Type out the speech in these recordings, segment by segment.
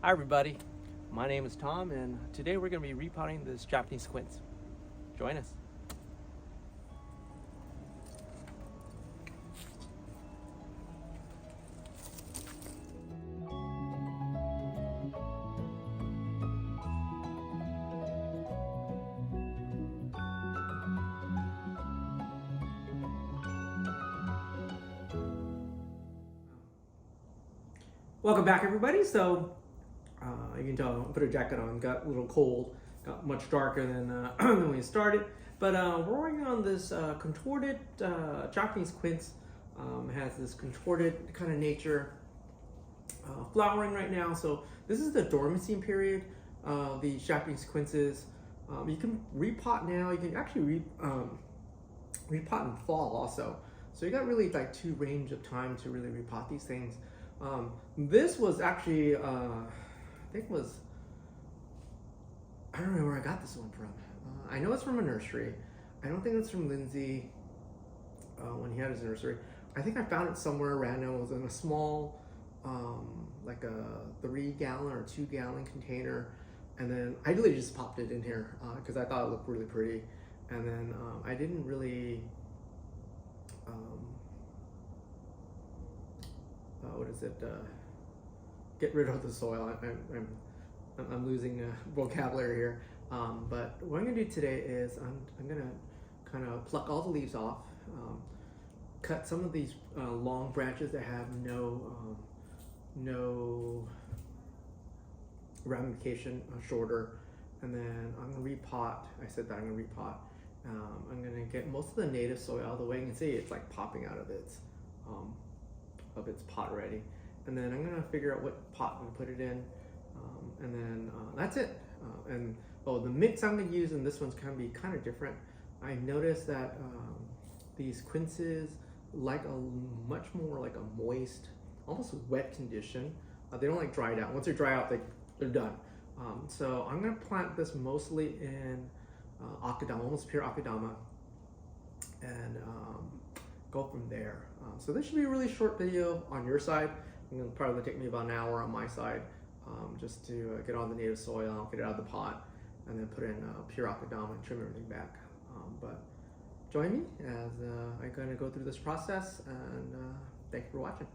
Hi everybody, my name is Tom and today we're going to be repotting this Japanese quince. Join us. Welcome back, everybody. So you can tell I put a jacket on. Got a little cold. Got much darker than when we started. But we're working on this contorted Japanese quince. Has this contorted kind of nature flowering right now. So this is the dormancy period of the Japanese quinces. You can repot now. You can actually repot in fall also. So you got really like two range of time to really repot these things. This was actually, I think it was, I don't know where I got this one from. I know it's from a nursery. I don't think it's from Lindsay when he had his nursery. I think I found it somewhere random. It was in a small, like a 3-gallon or 2-gallon container. And then I really just popped it in here because I thought it looked really pretty. And then I didn't really, get rid of the soil. I'm losing vocabulary here. But what I'm gonna do today is I'm gonna kind of pluck all the leaves off, cut some of these long branches that have no ramification shorter, and then I'm gonna repot. I said that I'm gonna repot. I'm gonna get most of the native soil out of the way. You can see it's like popping out of its pot already. And then I'm gonna figure out what pot I'm gonna put it in, and then that's it. The mix I'm gonna use in this one's gonna be kind of different. I noticed that these quinces like a much more like a moist, almost wet condition. They don't like dried out. Once they dry out, they're done. So I'm gonna plant this mostly in akadama, almost pure akadama, and go from there. So this should be a really short video on your side. It'll probably take me about an hour on my side, just to get all the native soil, get it out of the pot, and then put in pure akadama and trim everything back. But join me as I'm going to go through this process, and thank you for watching.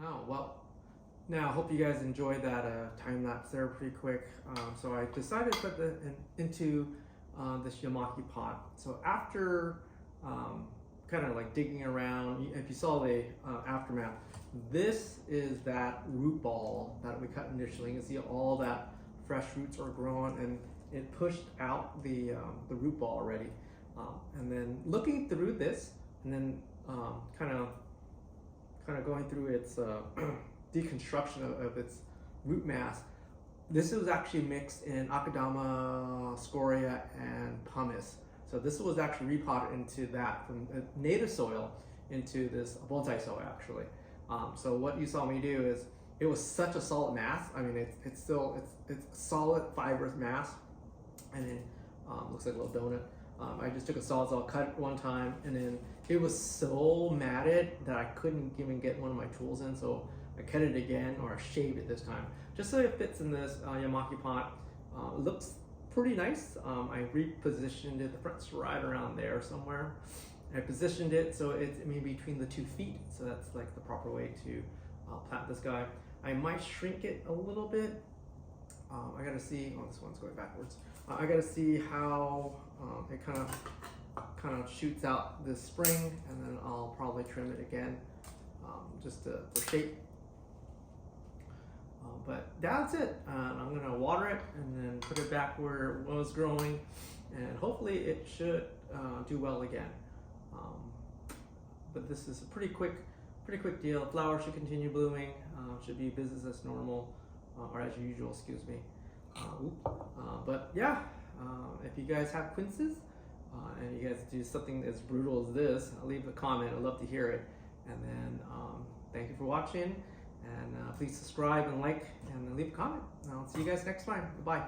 Oh, well, now I hope you guys enjoyed that time lapse there pretty quick. So I decided to put into this Yamaki pot. So after kind of like digging around, if you saw the aftermath, this is that root ball that we cut initially. You can see all that fresh roots are growing, and it pushed out the root ball already. And then looking through this, and then kind of going through its deconstruction of its root mass. This was actually mixed in akadama, scoria, and pumice. So this was actually repotted into that from native soil into this bonsai soil actually. So what you saw me do is, it was such a solid mass. I mean, it's solid fibrous mass, and it looks like a little donut. I just took a sawzall, cut it one time, and then it was so matted that I couldn't even get one of my tools in, so I cut it again, or I shaved it this time, just so it fits in this Yamaki pot. It looks pretty nice. I repositioned it, the front's right around there somewhere. I positioned it so it's maybe between the 2 feet, so that's like the proper way to plant this guy. I might shrink it a little bit. I gotta see, oh, this one's going backwards. I gotta see how it kind of shoots out this spring, and then I'll probably trim it again, just for shape. But that's it. I'm gonna water it and then put it back where it was growing, and hopefully it should do well again. but this is a pretty quick deal. Flowers should continue blooming. Should be business as normal, or as usual, excuse me. But yeah, if you guys have quinces and you guys do something as brutal as this, leave a comment. I'd love to hear it. And then thank you for watching, and please subscribe and like and leave a comment. I'll see you guys next time. Goodbye.